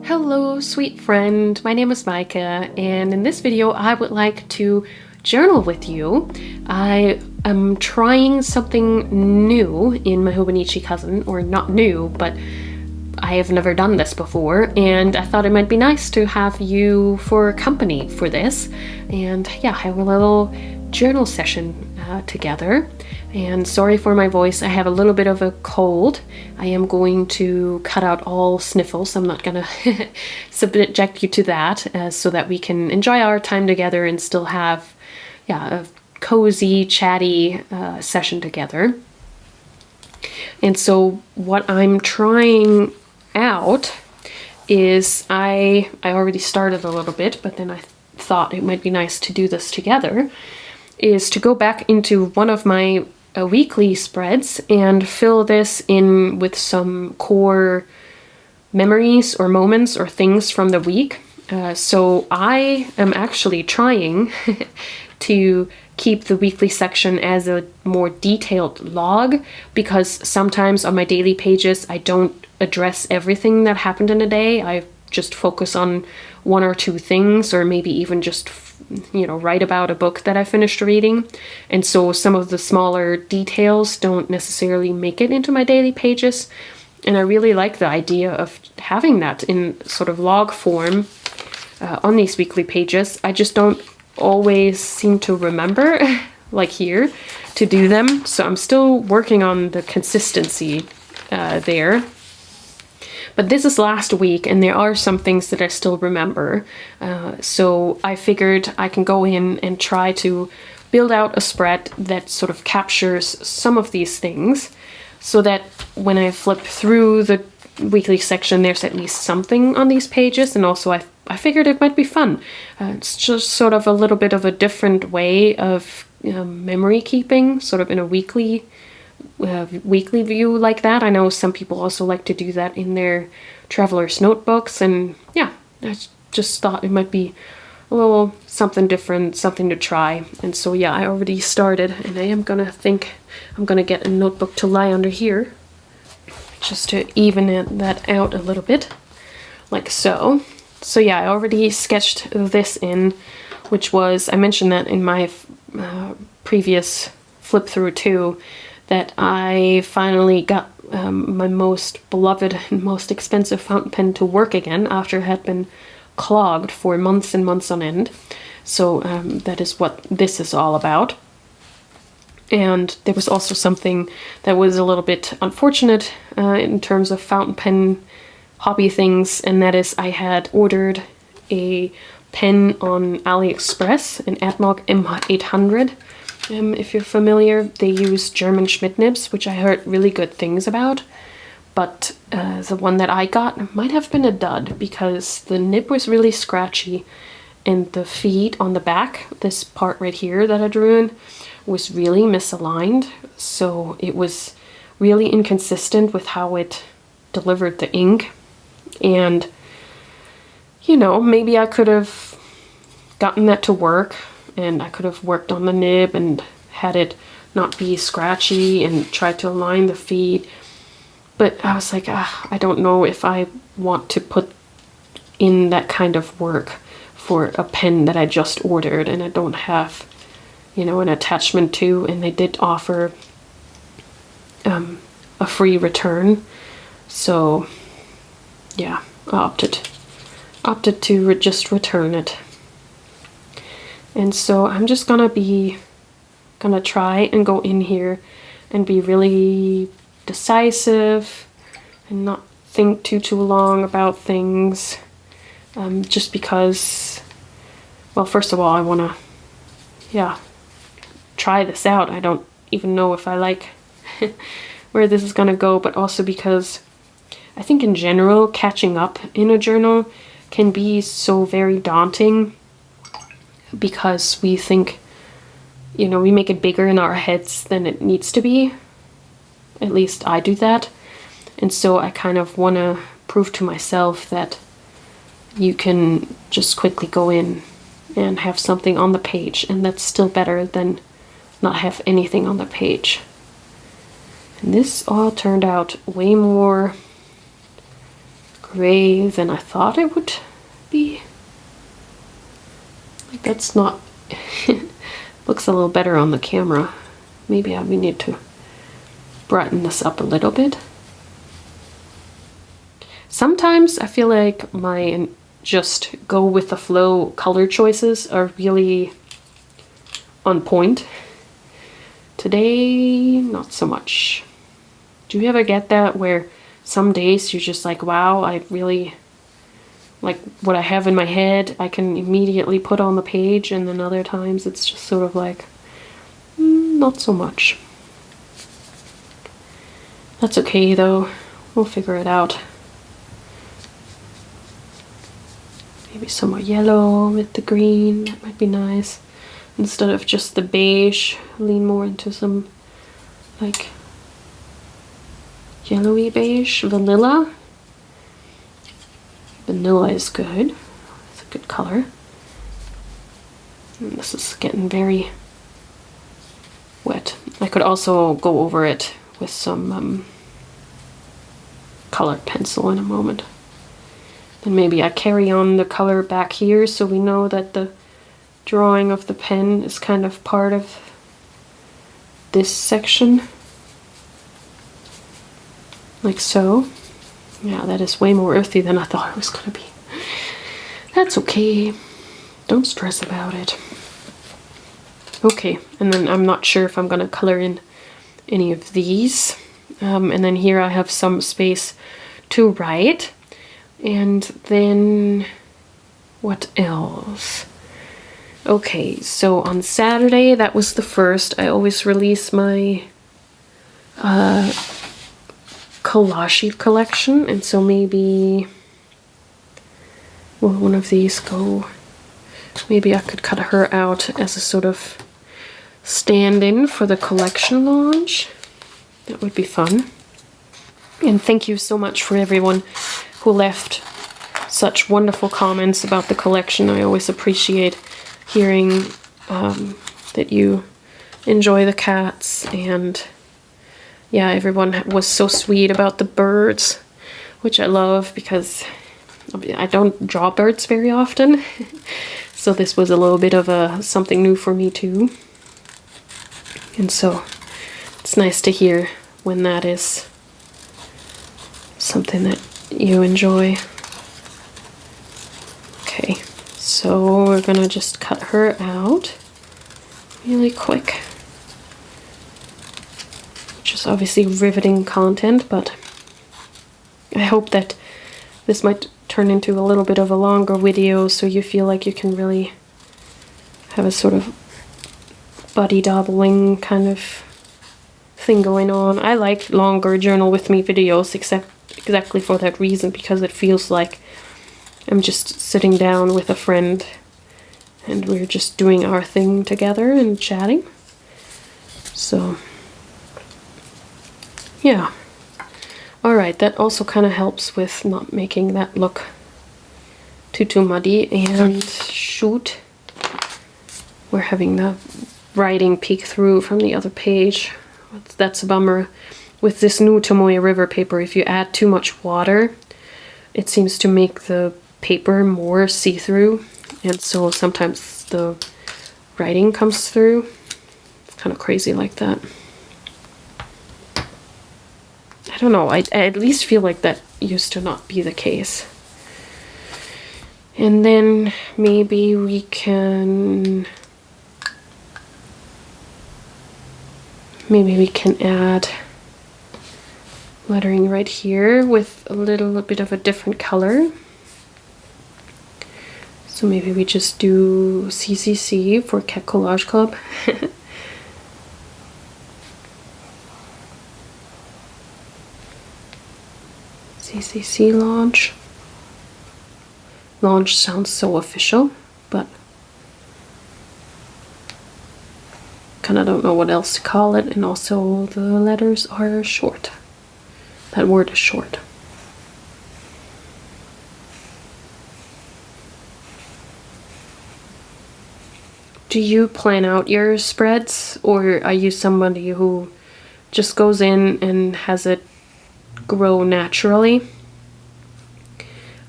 Hello, sweet friend. My name is Micah, and in this video I would like to journal with you. I am trying something new in my Hobonichi Cousin, or not new, but I have never done this before, and I thought it might be nice to have you for company for this, and yeah, have a little journal session together. And sorry for my voice, I have a little bit of a cold. I am going to cut out all sniffles. I'm not gonna subject you to that, so that we can enjoy our time together and still have a cozy, chatty session together. And so what I'm trying out is, I already started a little bit, but then I thought it might be nice to do this together, is to go back into one of my weekly spreads and fill this in with some core memories or moments or things from the week. So I am actually trying to keep the weekly section as a more detailed log, because sometimes on my daily pages I don't address everything that happened in a day. I just focus on one or two things, or maybe even just write about a book that I finished reading. And so some of the smaller details don't necessarily make it into my daily pages. And I really like the idea of having that in sort of log form on these weekly pages. I just don't always seem to remember, like here, to do them. So I'm still working on the consistency there. But this is last week, and there are some things that I still remember. So I figured I can go in and try to build out a spread that sort of captures some of these things, so that when I flip through the weekly section, there's at least something on these pages. And also I figured it might be fun. It's just sort of a little bit of a different way of memory keeping, sort of in a weekly view like that. I know some people also like to do that in their traveler's notebooks, and yeah, I just thought it might be a little something different, something to try. And so yeah, I already started, and I'm gonna get a notebook to lie under here just to even that out a little bit, like so. So yeah, I already sketched this in, which was, I mentioned that in my previous flip through too, that I finally got my most beloved and most expensive fountain pen to work again after it had been clogged for months and months on end. So that is what this is all about. And there was also something that was a little bit unfortunate in terms of fountain pen hobby things, and that is I had ordered a pen on AliExpress, an Admog M800. If you're familiar, they use German Schmidt nibs, which I heard really good things about. But the one that I got might have been a dud, because the nib was really scratchy, and the feet on the back, this part right here that I drew in, was really misaligned. So it was really inconsistent with how it delivered the ink. And, maybe I could have gotten that to work, and I could have worked on the nib and had it not be scratchy and tried to align the feet. But I was like, I don't know if I want to put in that kind of work for a pen that I just ordered and I don't have, an attachment to. And they did offer a free return. So yeah, I opted to just return it. And so I'm just gonna try and go in here and be really decisive and not think too long about things, just because, well, first of all, I want to try this out. I don't even know if I like where this is gonna go, but also because I think in general catching up in a journal can be so very daunting, because we think, we make it bigger in our heads than it needs to be. At least I do that. And so I kind of want to prove to myself that you can just quickly go in and have something on the page, and that's still better than not have anything on the page. And this all turned out way more gray than I thought it would be. Like, that's not, looks a little better on the camera. Maybe we need to brighten this up a little bit. Sometimes I feel like my just go with the flow color choices are really on point. Today, not so much. Do you ever get that where some days you're just like, wow, I really like what I have in my head, I can immediately put on the page, and then other times it's just sort of like, not so much. That's okay though, we'll figure it out. Maybe some more yellow with the green, that might be nice. Instead of just the beige, lean more into some like yellowy beige, vanilla. Vanilla is good, it's a good color. And this is getting very wet. I could also go over it with some colored pencil in a moment. Then maybe I carry on the color back here so we know that the drawing of the pen is kind of part of this section. Like so. Yeah, that is way more earthy than I thought it was gonna be. That's okay. Don't stress about it. Okay, and then I'm not sure if I'm gonna color in any of these. And then here I have some space to write. And then what else? Okay, so on Saturday, that was the first. I always release my collage sheet collection, and so maybe will one of these go? Maybe I could cut her out as a sort of stand-in for the collection launch. That would be fun. And thank you so much for everyone who left such wonderful comments about the collection. I always appreciate hearing that you enjoy the cats, and yeah, everyone was so sweet about the birds, which I love because I don't draw birds very often. So this was a little bit of something new for me too. And so it's nice to hear when that is something that you enjoy. Okay, so we're gonna just cut her out really quick. Which is obviously riveting content, but I hope that this might turn into a little bit of a longer video so you feel like you can really have a sort of buddy dabbling kind of thing going on. I like longer journal with me videos exactly for that reason, because it feels like I'm just sitting down with a friend and we're just doing our thing together and chatting. So yeah. Alright, that also kind of helps with not making that look too muddy. And shoot, we're having the writing peek through from the other page. That's a bummer. With this new Tomoe River paper, if you add too much water, it seems to make the paper more see-through, and so sometimes the writing comes through. It's kind of crazy like that. I don't know, I at least feel like that used to not be the case. And then maybe we can add lettering right here with a little bit of a different color. So maybe we just do CCC for Cat Collage Club. CCC launch. Launch sounds so official, but kind of don't know what else to call it, and also the letters are short. That word is short. Do you plan out your spreads, or are you somebody who just goes in and has it grow naturally?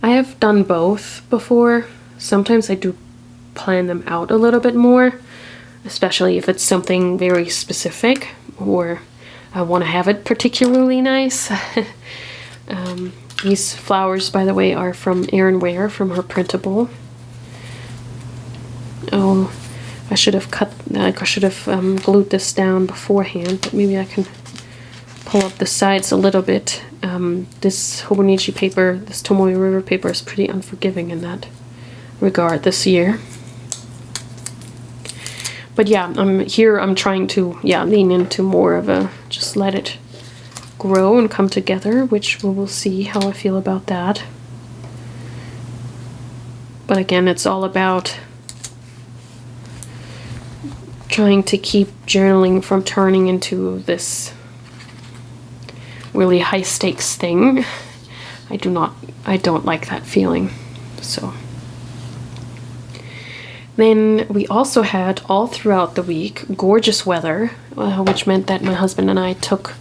I have done both before. Sometimes I do plan them out a little bit more, especially if it's something very specific or I want to have it particularly nice. These flowers, by the way, are from Erin Ware from her printable. Oh, I should have glued this down beforehand, but maybe I can pull up the sides a little bit. This Hobonichi paper, this Tomoe River paper, is pretty unforgiving in that regard this year. But yeah, I'm trying to lean into more of a just let it grow and come together, which we will see how I feel about that. But again, it's all about trying to keep journaling from turning into this really high stakes thing. I don't like that feeling. So then we also had all throughout the week gorgeous weather, which meant that my husband and I took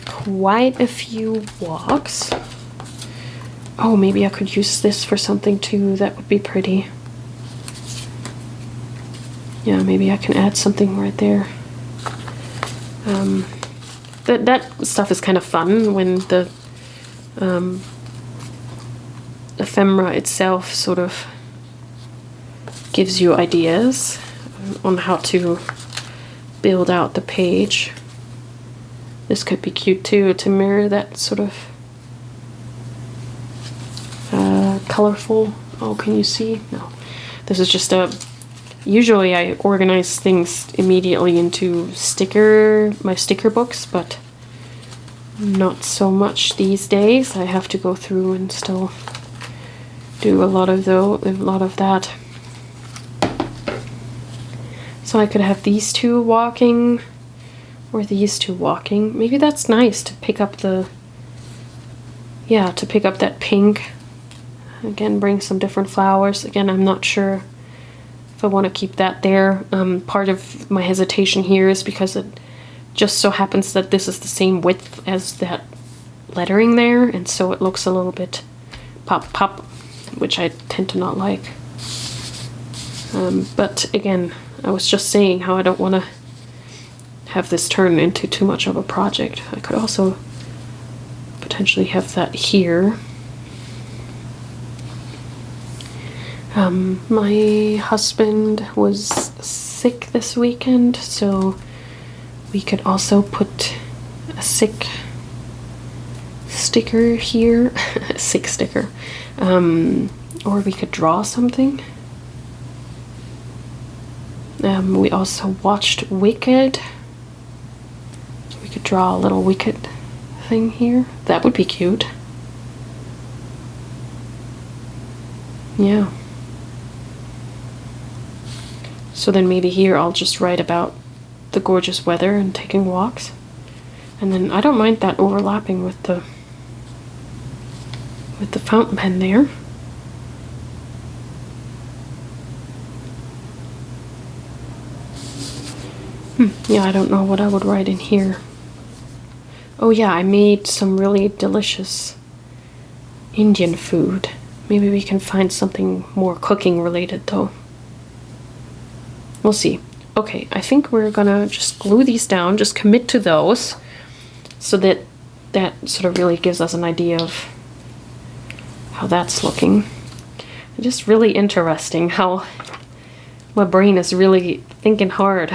quite a few walks. Oh, maybe I could use this for something too. That would be pretty. Yeah, maybe I can add something right there. That stuff is kind of fun when the ephemera itself sort of gives you ideas on how to build out the page. This could be cute too, to mirror that sort of colorful. Oh, can you see? No. This is just usually I organize things immediately into my sticker books, but not so much these days. I have to go through and still do a lot of that. So I could have these two walking, or these two walking. Maybe that's nice to pick up that pink. Again, bring some different flowers. Again, I'm not sure if I want to keep that there. Part of my hesitation here is because it just so happens that this is the same width as that lettering there, and so it looks a little bit pop, which I tend to not like. But again, I was just saying how I don't want to have this turn into too much of a project. I could also potentially have that here. My husband was sick this weekend, so we could also put a sick sticker here, a sick sticker, or we could draw something. We also watched Wicked. We could draw a little Wicked thing here. That would be cute. Yeah. So then maybe here I'll just write about the gorgeous weather and taking walks. And then I don't mind that overlapping with the fountain pen there. Yeah, I don't know what I would write in here. Oh yeah, I made some really delicious Indian food. Maybe we can find something more cooking related though. We'll see. Okay, I think we're gonna just glue these down, just commit to those, so that sort of really gives us an idea of how that's looking. It's just really interesting how my brain is really thinking hard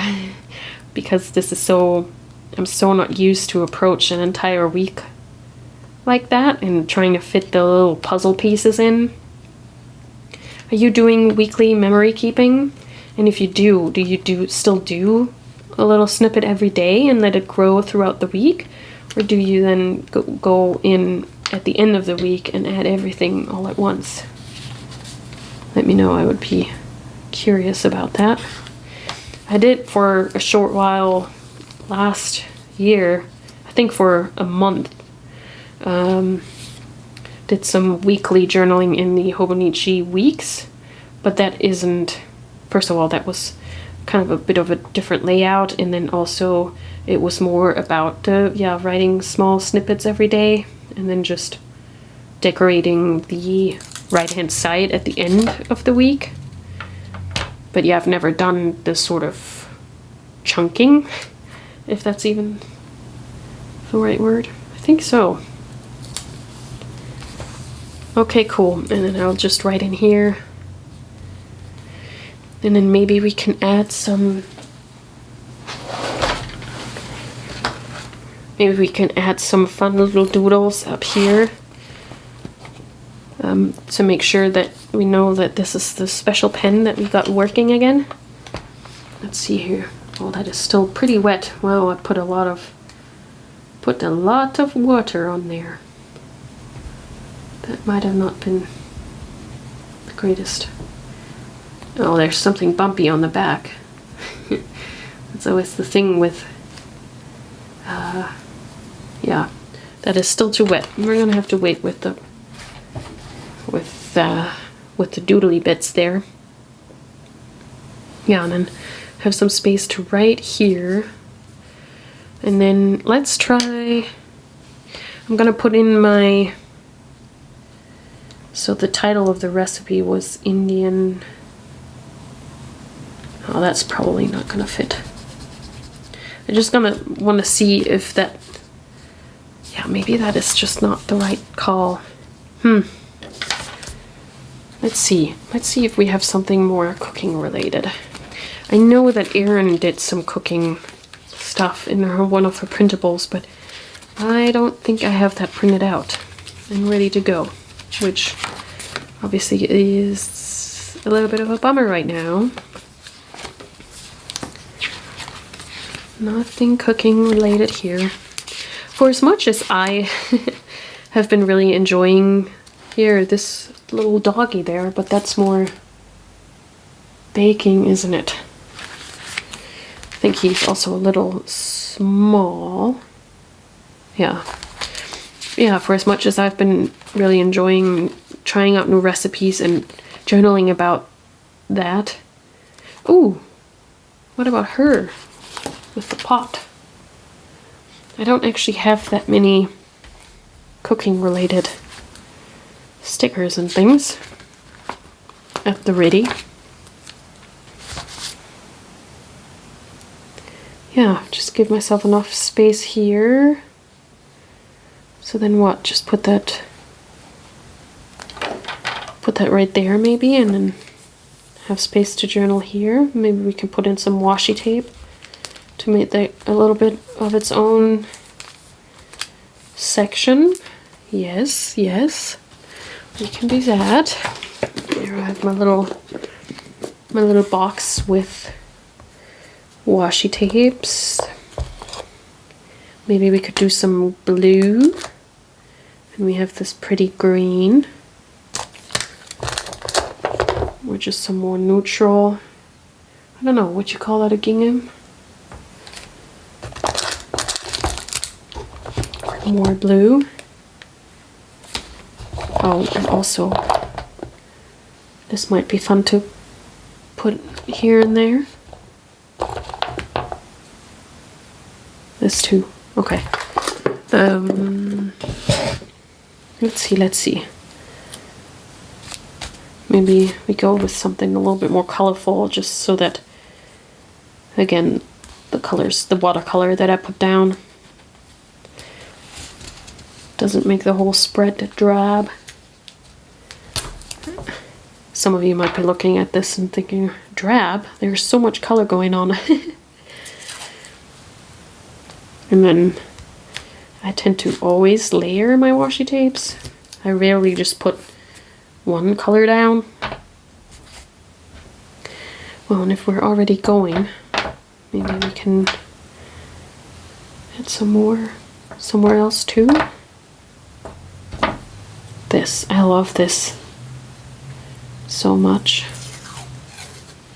because this is I'm so not used to approach an entire week like that and trying to fit the little puzzle pieces in. Are you doing weekly memory keeping? And if you do you still do a little snippet every day and let it grow throughout the week? Or do you then go in at the end of the week and add everything all at once? Let me know. I would be curious about that. I did for a short while last year, I think for a month, did some weekly journaling in the Hobonichi weeks, but that isn't, first of all, that was kind of a bit of a different layout, and then also it was more about writing small snippets every day and then just decorating the right-hand side at the end of the week. But yeah, I've never done this sort of chunking, if that's even the right word. I think so. Okay, cool. And then I'll just write in here. And then maybe we can add some... Maybe we can add some fun little doodles up here. To make sure that we know that this is the special pen that we got working again. Let's see here. Oh, that is still pretty wet. Wow, I put a lot of water on there. That might have not been the greatest. Oh, there's something bumpy on the back. That's always the thing with, yeah, that is still too wet. We're gonna have to wait with the doodly bits there. Yeah, and then have some space to write here. And then let's try, I'm gonna put in my, so the title of the recipe was Indian, oh, that's probably not gonna fit. I'm just gonna want to see if that, yeah, maybe that is just not the right call. Let's see if we have something more cooking related. I know that Erin did some cooking stuff in one of her printables, but I don't think I have that printed out and ready to go, which obviously is a little bit of a bummer right now. Nothing cooking related here. For as much as I have been really enjoying here this little doggy there, but that's more baking, isn't it? I think he's also a little small. Yeah. Yeah, for as much as I've been really enjoying trying out new recipes and journaling about that. Ooh, what about her with the pot? I don't actually have that many cooking related stickers and things at the ready. Yeah, just give myself enough space here. So then what? Just put that right there maybe, and then have space to journal here. Maybe we can put in some washi tape to make that a little bit of its own section. Yes, yes. We can do that. Here I have my little box with washi tapes. Maybe we could do some blue. And we have this pretty green. Or just some more neutral. I don't know, what you call that, a gingham? More blue. Oh, and also, this might be fun to put here and there. This too. Okay. Let's see. Maybe we go with something a little bit more colorful, just so that, again, the colors, the watercolor that I put down doesn't make the whole spread drab. Some of you might be looking at this and thinking, drab? There's so much color going on. And then I tend to always layer my washi tapes. I rarely just put one color down. Well, and if we're already going, maybe we can add some more somewhere else too. This, I love this so much.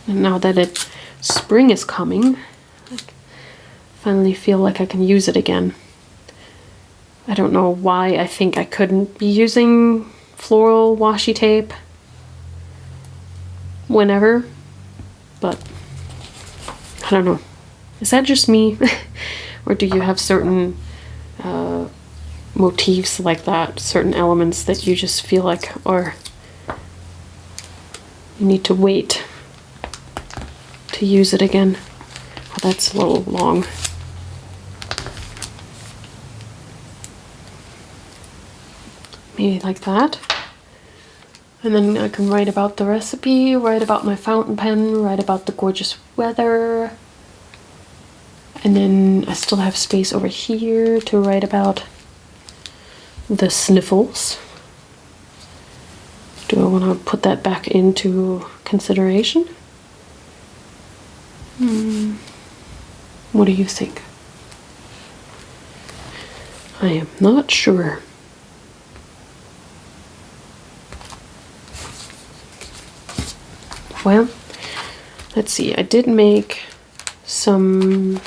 And now that spring is coming, I finally feel like I can use it again. I don't know why I think I couldn't be using floral washi tape whenever, but I don't know. Is that just me? Or do you have certain motifs like that, certain elements that you just feel like are you need to wait to use it again. Oh, that's a little long. Maybe like that. And then I can write about the recipe, write about my fountain pen, write about the gorgeous weather. And then I still have space over here to write about the sniffles. Do I want to put that back into consideration? What do you think? I am not sure. Well, let's see. I did make some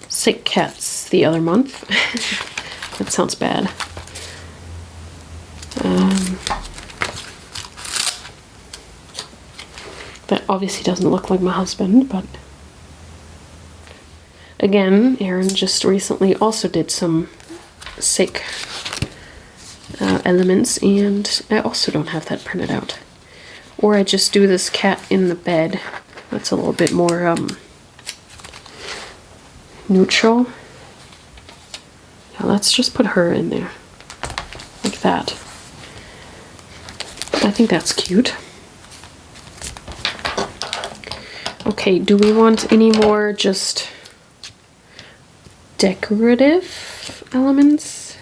sick cats the other month. That sounds bad. That obviously doesn't look like my husband, but again, Erin just recently also did some sick elements, and I also don't have that printed out. Or I just do this cat in the bed. That's a little bit more neutral. Now let's just put her in there, like that. I think that's cute. Okay, do we want any more just decorative elements?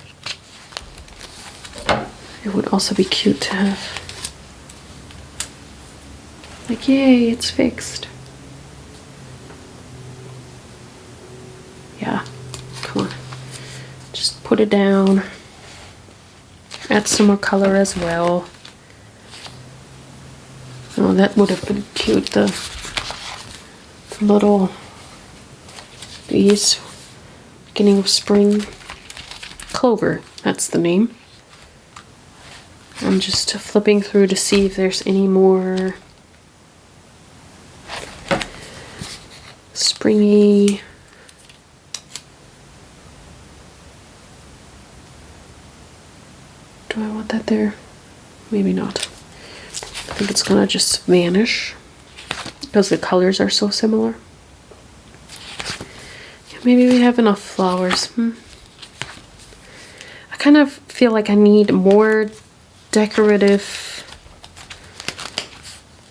It would also be cute to have. Like, yay, it's fixed. Yeah, come on. Just put it down. Add some more color as well. Oh, that would have been cute. The little, these, beginning of spring. Clover, that's the name. I'm just flipping through to see if there's any more springy. Do I want that there? Maybe not. I think it's gonna just vanish because the colors are so similar. Yeah, maybe we have enough flowers. I kind of feel like I need more decorative,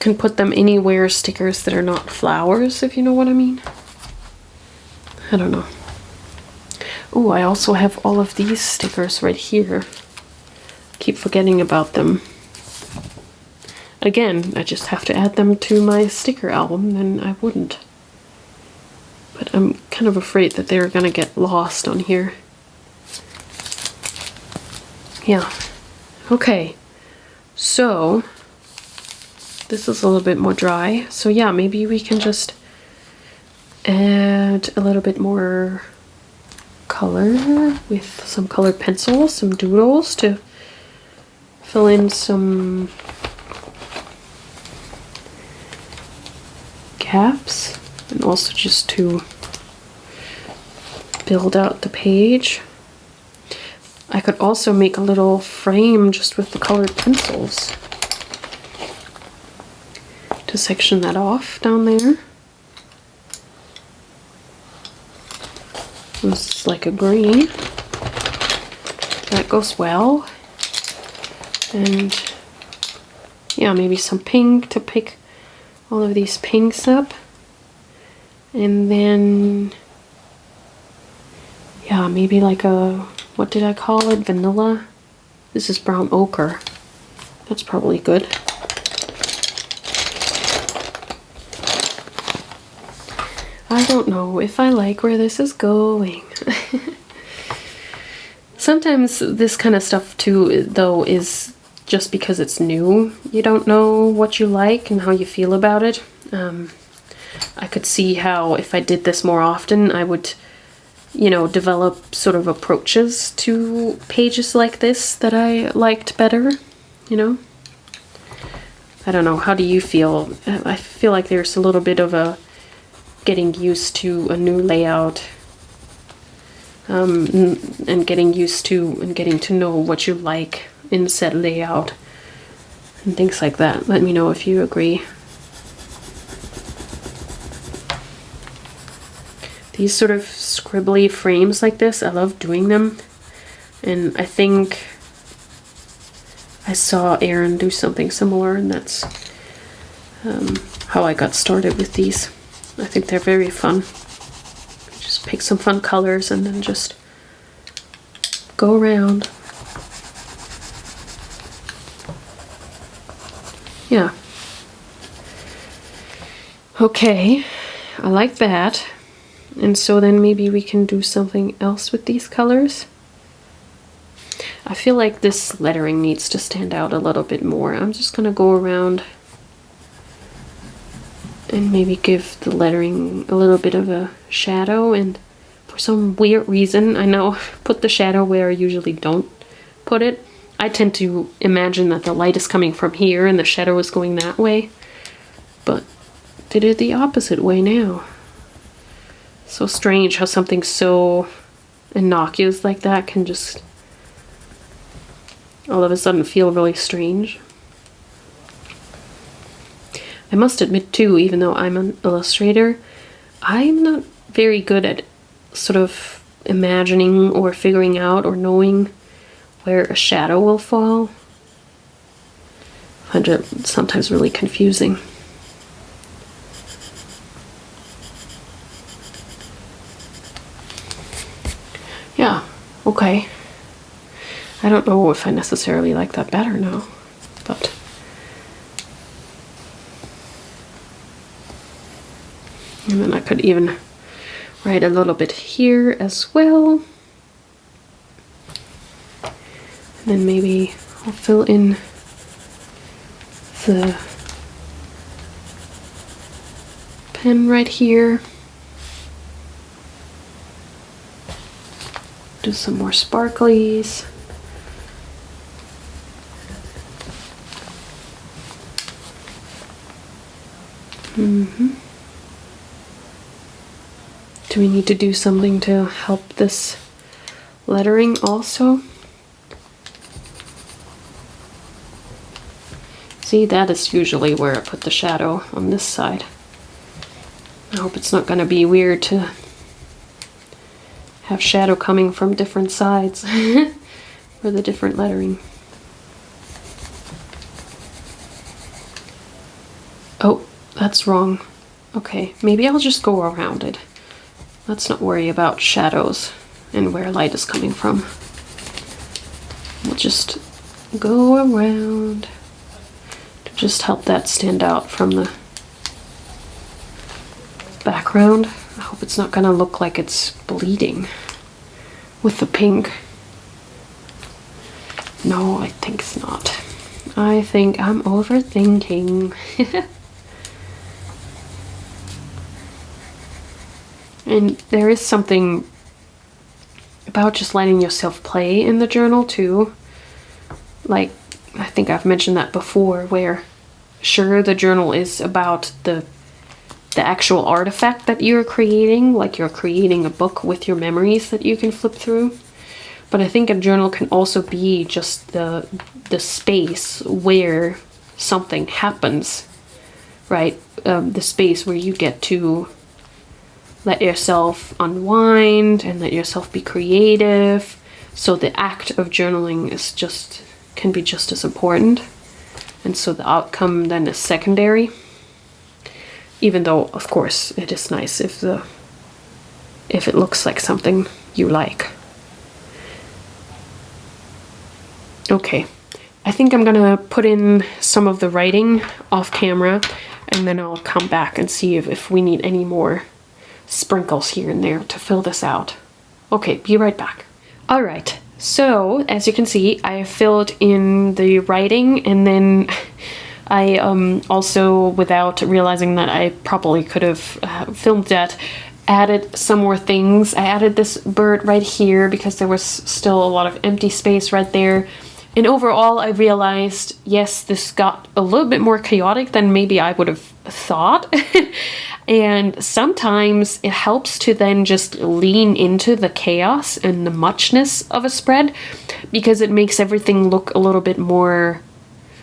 can put them anywhere stickers that are not flowers, if you know what I mean. I don't know. Oh, I also have all of these stickers right here. Keep forgetting about them. Again, I just have to add them to my sticker album, then I wouldn't. But I'm kind of afraid that they're gonna get lost on here. Yeah. Okay. So this is a little bit more dry. So yeah, maybe we can just add a little bit more color with some colored pencils, some doodles to fill in some gaps, and also just to build out the page. I could also make a little frame just with the colored pencils to section that off down there. This is like a green. That goes well. And yeah, maybe some pink to pick all of these pinks up. And then yeah, maybe like a, what did I call it? Vanilla? This is brown ochre. That's probably good. I don't know if I like where this is going. Sometimes this kind of stuff too, though, is just because it's new. You don't know what you like and how you feel about it. I could see how if I did this more often, I would, you know, develop sort of approaches to pages like this that I liked better, you know? I don't know, how do you feel? I feel like there's a little bit of a getting used to a new layout, and getting used to and getting to know what you like in said layout. and things like that. Let me know if you agree. These sort of scribbly frames like this, I love doing them. And I think I saw Erin do something similar, and that's how I got started with these. I think they're very fun. Just pick some fun colors and then just go around. Yeah. Okay, I like that. And so then maybe we can do something else with these colors. I feel like this lettering needs to stand out a little bit more. I'm just gonna go around and maybe give the lettering a little bit of a shadow, and for some weird reason, I know, put the shadow where I usually don't put it. I tend to imagine that the light is coming from here and the shadow is going that way, but did it the opposite way now. So strange how something so innocuous like that can just all of a sudden feel really strange. I must admit too, even though I'm an illustrator, I'm not very good at sort of imagining or figuring out or knowing where a shadow will fall. I find it sometimes really confusing. Yeah, okay. I don't know if I necessarily like that better now, but and then I could even write a little bit here as well. And then maybe I'll fill in the pen right here. Do some more sparklies. Do we need to do something to help this lettering also? See, that is usually where I put the shadow, on this side. I hope it's not going to be weird to have shadow coming from different sides for the different lettering. Oh, that's wrong. Okay, maybe I'll just go around it. Let's not worry about shadows and where light is coming from. We'll just go around to just help that stand out from the background. I hope it's not gonna look like it's bleeding with the pink. No, I think it's not. I think I'm overthinking. And there is something about just letting yourself play in the journal too. Like, I think I've mentioned that before, where sure, the journal is about the actual artifact that you're creating, like you're creating a book with your memories that you can flip through. But I think a journal can also be just the space where something happens, right? The space where you get to let yourself unwind and let yourself be creative. So the act of journaling is can be just as important. And so the outcome then is secondary. Even though, of course, it is nice if it looks like something you like. Okay, I think I'm gonna put in some of the writing off camera, and then I'll come back and see if we need any more sprinkles here and there to fill this out. Okay, be right back. All right, so as you can see, I filled in the writing, and then I also, without realizing that I probably could have filmed that, added some more things. I added this bird right here because there was still a lot of empty space right there. And overall, I realized, yes, this got a little bit more chaotic than maybe I would have thought. And sometimes it helps to then just lean into the chaos and the muchness of a spread, because it makes everything look a little bit more,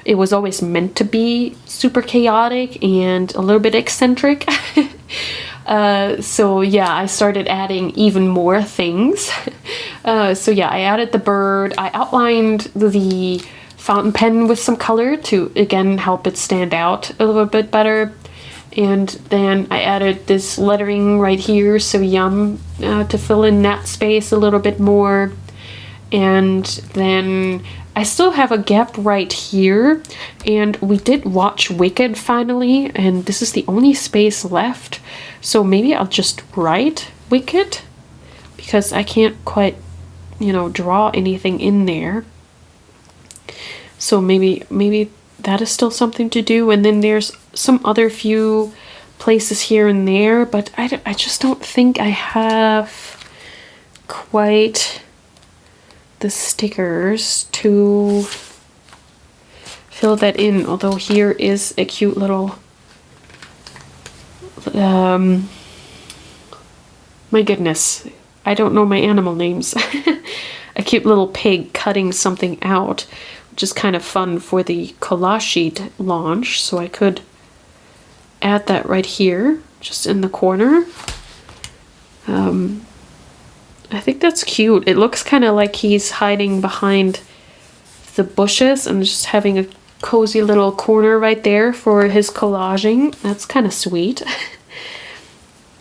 it was always meant to be super chaotic and a little bit eccentric. So yeah, I started adding even more things. So yeah, I added the bird. I outlined the fountain pen with some color to, again, help it stand out a little bit better. And then I added this lettering right here, so yum, to fill in that space a little bit more. And then I still have a gap right here, and we did watch Wicked finally, and this is the only space left. So maybe I'll just write Wicked, because I can't quite, you know, draw anything in there. So maybe that is still something to do. And then there's some other few places here and there, but I just don't think I have quite the stickers to fill that in. Although here is a cute little my goodness, I don't know my animal names. A cute little pig cutting something out, which is kind of fun for the collage sheet launch, so I could add that right here, just in the corner. I think that's cute. It looks kind of like he's hiding behind the bushes and just having a cozy little corner right there for his collaging. That's kind of sweet.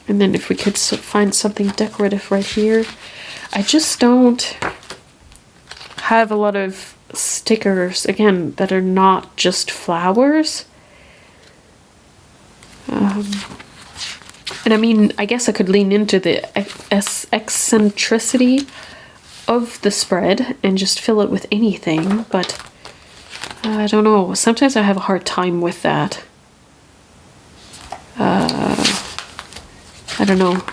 And then if we could find something decorative right here. I just don't have a lot of stickers, again, that are not just flowers. And I mean, I guess I could lean into the eccentricity of the spread and just fill it with anything, but I don't know. Sometimes I have a hard time with that. I don't know.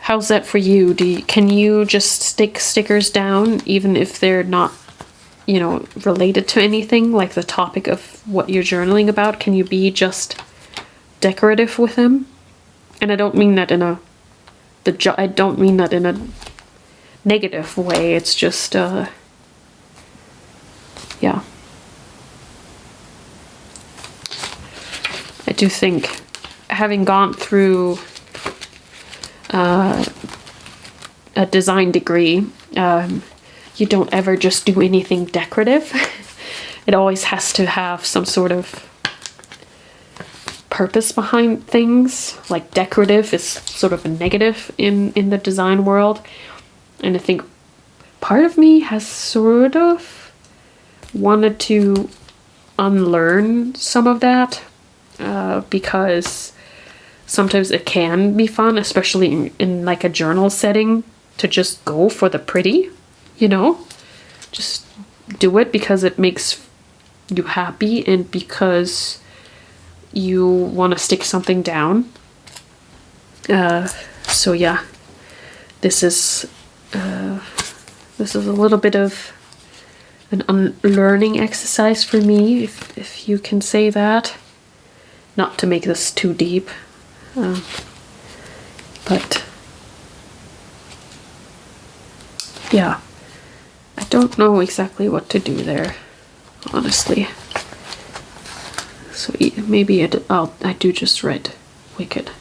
How's that for you? Can you just stick stickers down even if they're not, you know, related to anything, like the topic of what you're journaling about? Can you be just decorative with them? And I don't mean that in a negative way. It's just yeah. I do think, having gone through a design degree, you don't ever just do anything decorative. It always has to have some sort of purpose behind things. Like, decorative is sort of a negative in the design world. And I think part of me has sort of wanted to unlearn some of that, because sometimes it can be fun, especially in like a journal setting, to just go for the pretty, you know? Just do it because it makes you happy and because you want to stick something down. So yeah, this is a little bit of an unlearning exercise for me, if you can say that. Not to make this too deep, but yeah, I don't know exactly what to do there, honestly. So maybe I do just write Wicked.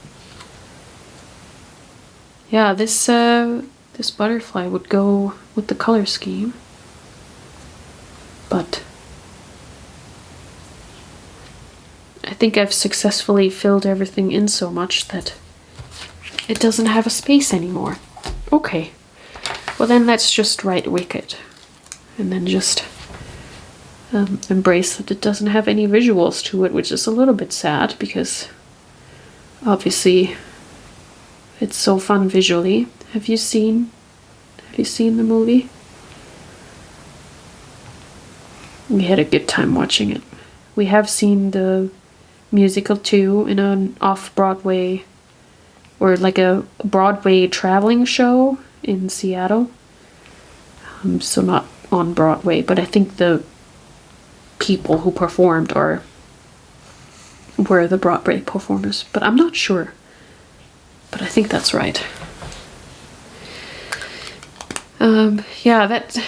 Yeah, this butterfly would go with the color scheme, but I think I've successfully filled everything in so much that it doesn't have a space anymore. Okay, well then let's just write Wicked, and then just embrace that it doesn't have any visuals to it, which is a little bit sad because obviously it's so fun visually. Have you seen the movie? We had a good time watching it. We have seen the musical too, in an off-Broadway, or like a Broadway traveling show in Seattle. So not on Broadway, but I think the people who performed were the Broadway performers, but I'm not sure. But I think that's right. Yeah, that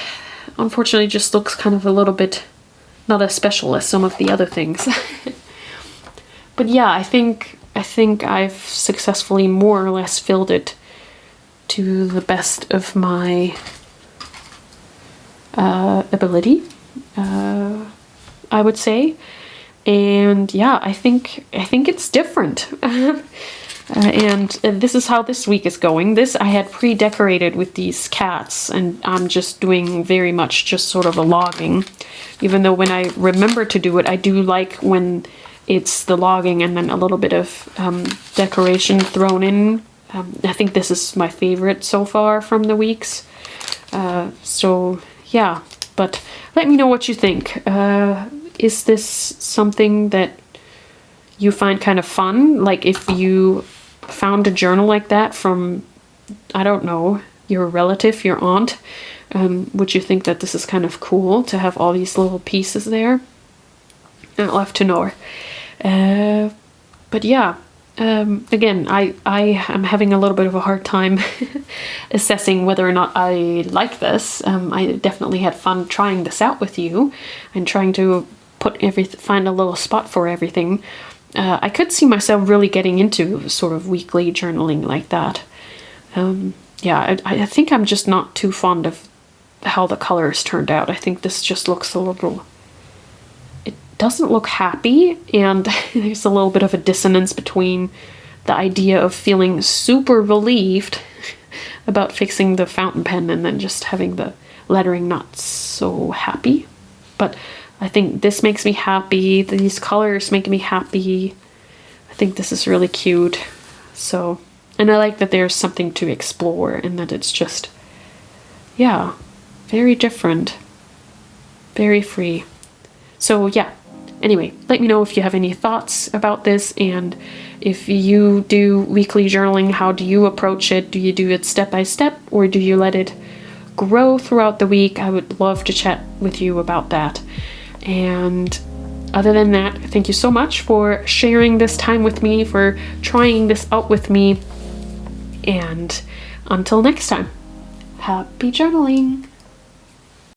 unfortunately just looks kind of a little bit not as special as some of the other things. But yeah, I think I've successfully more or less filled it to the best of my ability, I would say. And yeah, I think it's different. And this is how this week is going. This I had pre-decorated with these cats, and I'm just doing very much just sort of a logging. Even though when I remember to do it, I do like when it's the logging and then a little bit of decoration thrown in. I think this is my favorite so far from the weeks. So yeah, but let me know what you think. Is this something that you find kind of fun? Like if you found a journal like that from, I don't know, your relative, your aunt, would you think that this is kind of cool to have all these little pieces there? I'd love to know. But yeah, again, I am having a little bit of a hard time assessing whether or not I like this. I definitely had fun trying this out with you and trying to find a little spot for everything. I could see myself really getting into sort of weekly journaling like that. Yeah, I think I'm just not too fond of how the colors turned out. I think this just looks a little... It doesn't look happy, and there's a little bit of a dissonance between the idea of feeling super relieved about fixing the fountain pen and then just having the lettering not so happy. But I think this makes me happy. These colors make me happy. I think this is really cute. So, and I like that there's something to explore and that it's just, yeah, very different, very free. So yeah, anyway, let me know if you have any thoughts about this, and if you do weekly journaling, how do you approach it? Do you do it step by step, or do you let it grow throughout the week? I would love to chat with you about that. And other than that, thank you so much for sharing this time with me, for trying this out with me. And until next time, happy journaling!